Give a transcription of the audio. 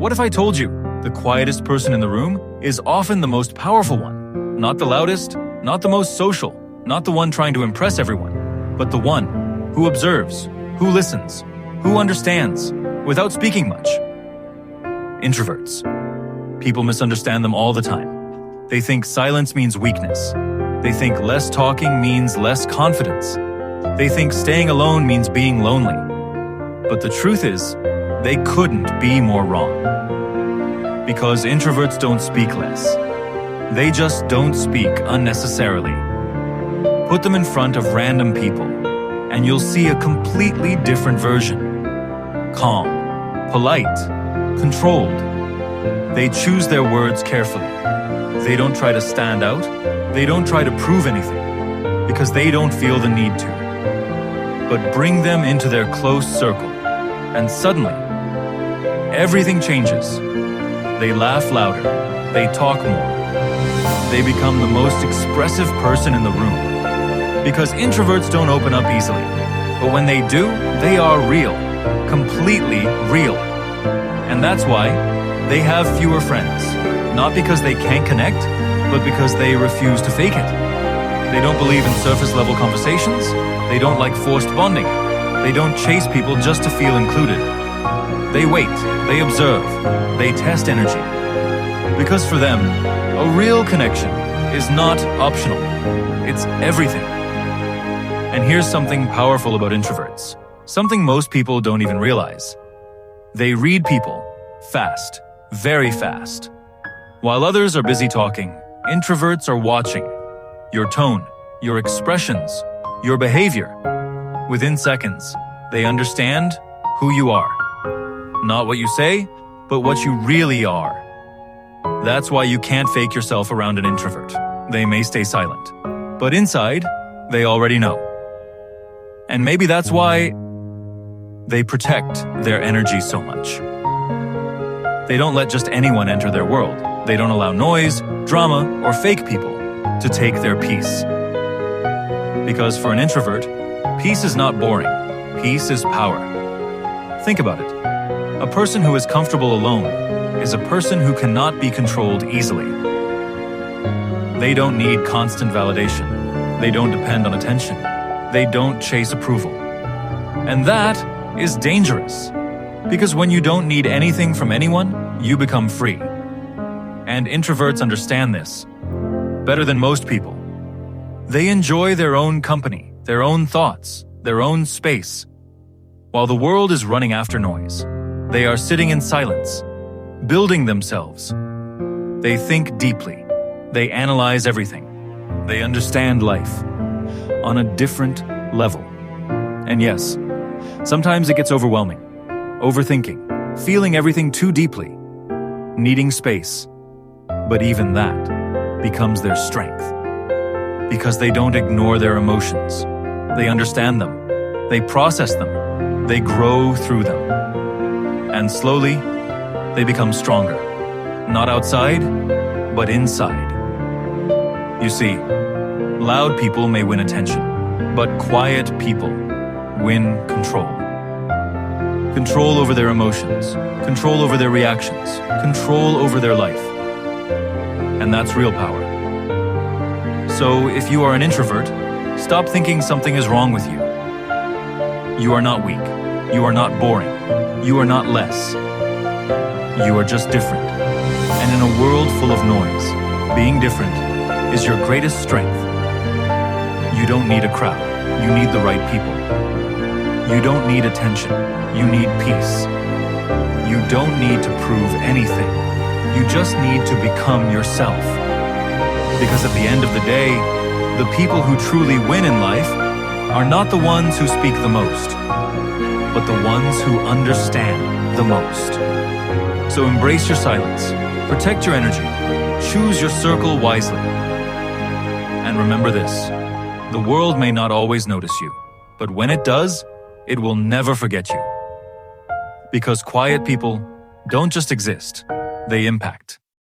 What if I told you the quietest person in the room is often the most powerful one? Not the loudest, not the most social, not the one trying to impress everyone, but the one who observes, who listens, who understands, without speaking much. Introverts. People misunderstand them all the time. They think silence means weakness. They think less talking means less confidence. They think staying alone means being lonely. But the truth is, they couldn't be more wrong. Because introverts don't speak less. They just don't speak unnecessarily. Put them in front of random people, and you'll see a completely different version. Calm, polite, controlled. They choose their words carefully. They don't try to stand out. They don't try to prove anything, because they don't feel the need to. But bring them into their close circle, and suddenly, everything changes. They laugh louder. They talk more. They become the most expressive person in the room. Because introverts don't open up easily. But when they do, they are real. Completely real. And that's why they have fewer friends. Not because they can't connect, but because they refuse to fake it. They don't believe in surface-level conversations. They don't like forced bonding. They don't chase people just to feel included. They wait, they observe, they test energy. Because for them, a real connection is not optional. It's everything. And here's something powerful about introverts. Something most people don't even realize. They read people fast, very fast. While others are busy talking, introverts are watching your tone, your expressions, your behavior. Within seconds, they understand who you are. Not what you say, but what you really are. That's why you can't fake yourself around an introvert. They may stay silent, but inside, they already know. And maybe that's why they protect their energy so much. They don't let just anyone enter their world. They don't allow noise, drama, or fake people to take their peace. Because for an introvert, peace is not boring. Peace is power. Think about it. A person who is comfortable alone is a person who cannot be controlled easily. They don't need constant validation. They don't depend on attention. They don't chase approval. And that is dangerous. Because when you don't need anything from anyone, you become free. And introverts understand this better than most people. They enjoy their own company, their own thoughts, their own space. While the world is running after noise, they are sitting in silence, building themselves. They think deeply. They analyze everything. They understand life on a different level. And yes, sometimes it gets overwhelming. Overthinking, feeling everything too deeply, needing space. But even that becomes their strength. Because they don't ignore their emotions. They understand them. They process them. They grow through them. And slowly, they become stronger. Not outside, but inside. You see, loud people may win attention, but quiet people win control. Control over their emotions, control over their reactions, control over their life. And that's real power. So if you are an introvert, stop thinking something is wrong with you. You are not weak. You are not boring. You are not less. You are just different. And in a world full of noise, being different is your greatest strength. You don't need a crowd. You need the right people. You don't need attention. You need peace. You don't need to prove anything. You just need to become yourself. Because at the end of the day, the people who truly win in life are not the ones who speak the most, but the ones who understand the most. So embrace your silence, protect your energy, choose your circle wisely. And remember this, the world may not always notice you, but when it does, it will never forget you. Because quiet people don't just exist, they impact.